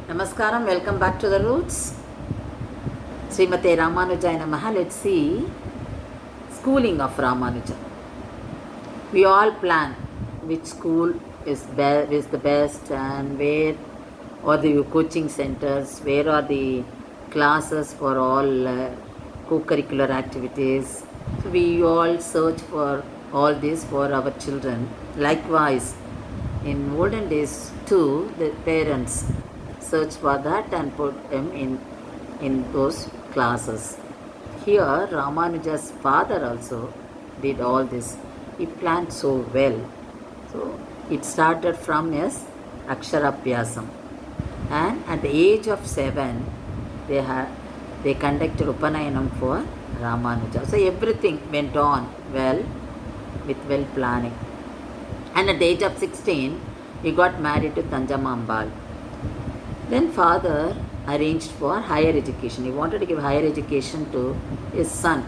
Namaskaram, welcome back to the roots. Srimate Ramanujaya Namaha. Let's see schooling of Ramanuja. We all plan which school is the best and where are the coaching centers, where are the classes for all co-curricular activities. So we all search for all this for our children. Likewise, in olden days too, the parents search for that and put them in those classes. Here, Ramanuja's father also did all this. He planned so well. So it started from his Aksharabhyasam. And at the age of 7, they conducted Upanayanam for Ramanuja. So everything went on well with well planning. And at the age of 16, he got married to Tanjamambal. Then father arranged for higher education. He wanted to give higher education to his son.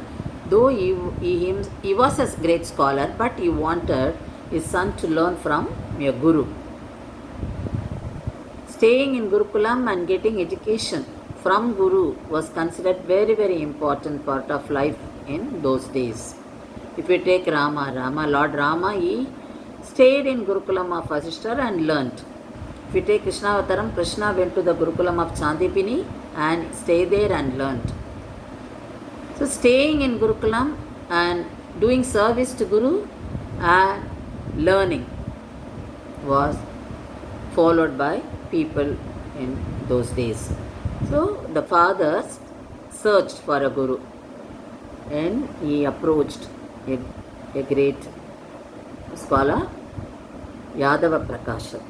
Though he was a great scholar, but he wanted his son to learn from a guru. Staying in Gurukulam and getting education from guru was considered very, very important part of life in those days. If you take Lord Rama, he stayed in Gurukulam of Vasishthar and learnt. If you take Krishnavataram, Krishna went to the Gurukulam of Chandipini and stayed there and learnt. So staying in Gurukulam and doing service to Guru and learning was followed by people in those days. So the father searched for a Guru and he approached a great scholar, Yadava Prakasha.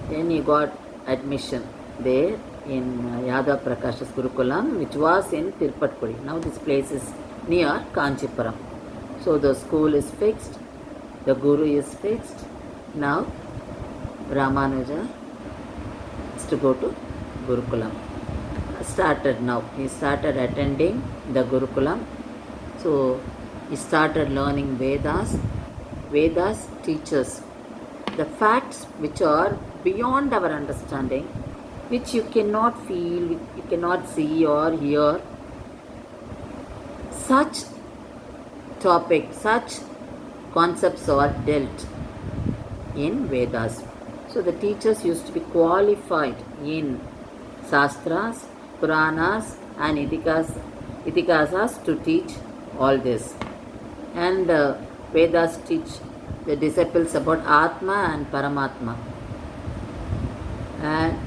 Then he got admission there in Yadava Prakasha's Gurukulam, which was in Tirupatpudi. Now this place is near Kanchipuram. So the school is fixed, the Guru is fixed. Now Ramanuja is to go to Gurukulam. He started attending the Gurukulam. So he started learning Vedas. Vedas teaches the facts which are beyond our understanding, which you cannot feel, you cannot see or hear. Such topics, such concepts are dealt in Vedas. So the teachers used to be qualified in Shastras, Puranas and Itikasas to teach all this. And Vedas teach the disciples about Atma and Paramatma. And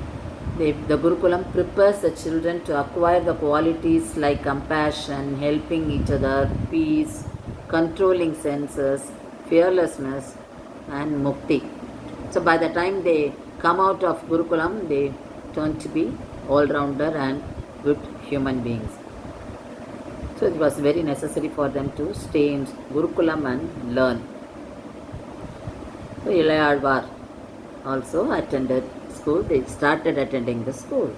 the Gurukulam prepares the children to acquire the qualities like compassion, helping each other, peace, controlling senses, fearlessness and mukti. So by the time they come out of Gurukulam, they turn to be all-rounder and good human beings. So it was very necessary for them to stay in Gurukulam and learn. So Ilayalvar also attended school. They started attending the school.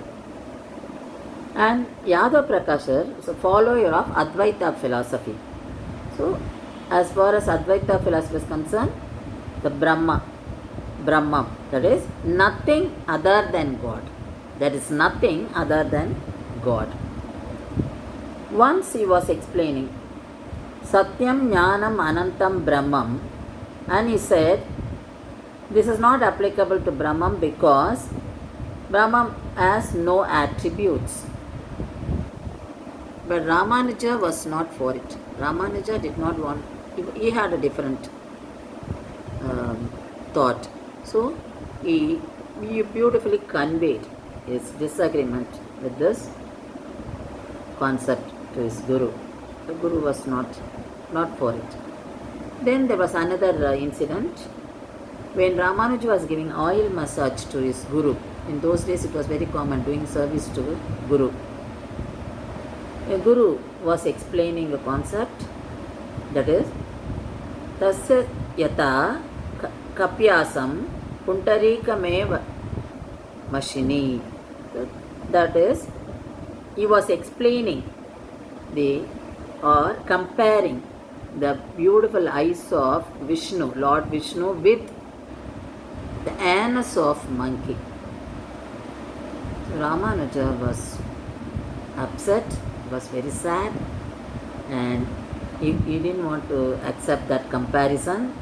And Yadava Prakasha is a follower of Advaita philosophy. So as far as Advaita philosophy is concerned, the Brahman, that is nothing other than God. There is nothing other than God. Once he was explaining Satyam Jnanam Anantam Brahmam, and he said this is not applicable to Brahman because Brahman has no attributes. But Ramanuja was not for it. Ramanuja did not want, he had a different thought. So he beautifully conveyed his disagreement with this concept to his Guru. The Guru was not for it. Then there was another incident when Ramanuja was giving oil massage to his Guru. In those days it was very common doing service to Guru. A Guru was explaining a concept, that is Tasya Yata Kapyasam Puntarikamev Mashini. That is, he was explaining comparing the beautiful eyes of Vishnu, Lord Vishnu, with the anus of monkey. Ramanuja was upset, was very sad, and he didn't want to accept that comparison.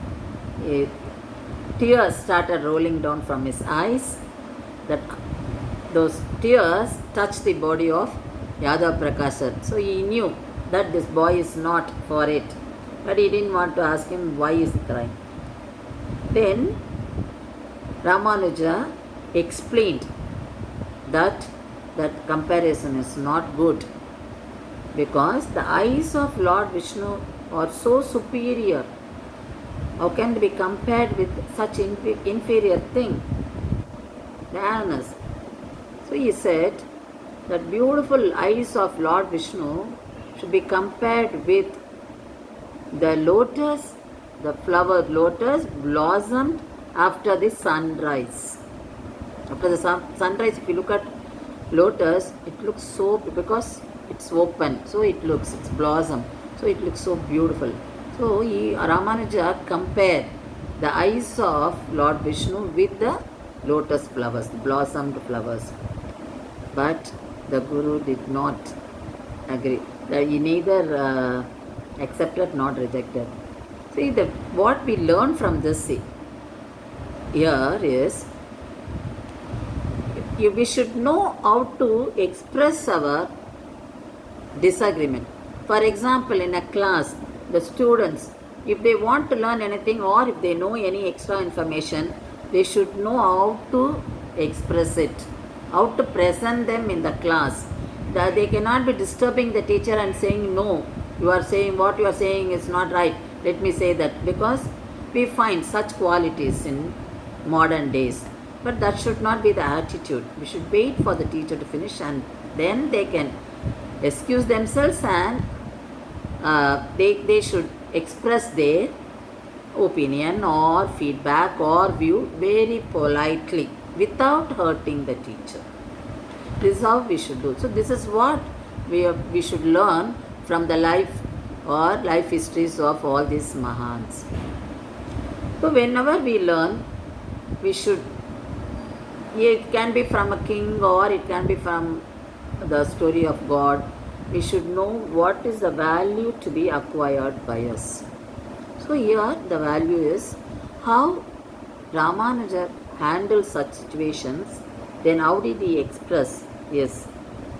Tears started rolling down from his eyes. That those tears touched the body of Yadav Prakasar. So he knew that this boy is not for it. But he didn't want to ask him why he is crying. Then Ramanuja explained that comparison is not good, because the eyes of Lord Vishnu are so superior. How can they be compared with such inferior thing? Dhyana. So he said that beautiful eyes of Lord Vishnu should be compared with the lotus, the flower lotus blossomed after the sunrise. After the sunrise, if you look at lotus, it looks so, because it's open, so it's blossom, so it looks so beautiful. So Ramanuja compared the eyes of Lord Vishnu with the lotus flowers, blossomed flowers. But the Guru did not agree. He neither accepted nor rejected. See, what we learn from this here is, we should know how to express our disagreement. For example, in a class, the students, if they want to learn anything or if they know any extra information, they should know how to express it, how to present them in the class. That they cannot be disturbing the teacher and saying, no, you are saying what you are saying is not right, let me say that, because we find such qualities in modern days. But that should not be the attitude. We should wait for the teacher to finish, and then they can excuse themselves, and they should express their opinion or feedback or view very politely without hurting the teacher. This is how we should do. So this is what we should learn from the life or life histories of all these Mahans. So whenever we learn, we should, it can be from a king or it can be from the story of God. We should know what is the value to be acquired by us. So here the value is how Ramanuja handled such situations, then how did he express his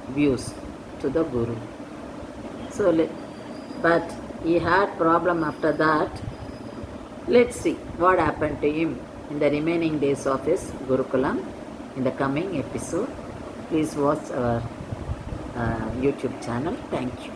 views to the Guru. So, but he had problem after that. Let's see what happened to him in the remaining days of his Gurukulam in the coming episode. Please watch our YouTube channel. Thank you.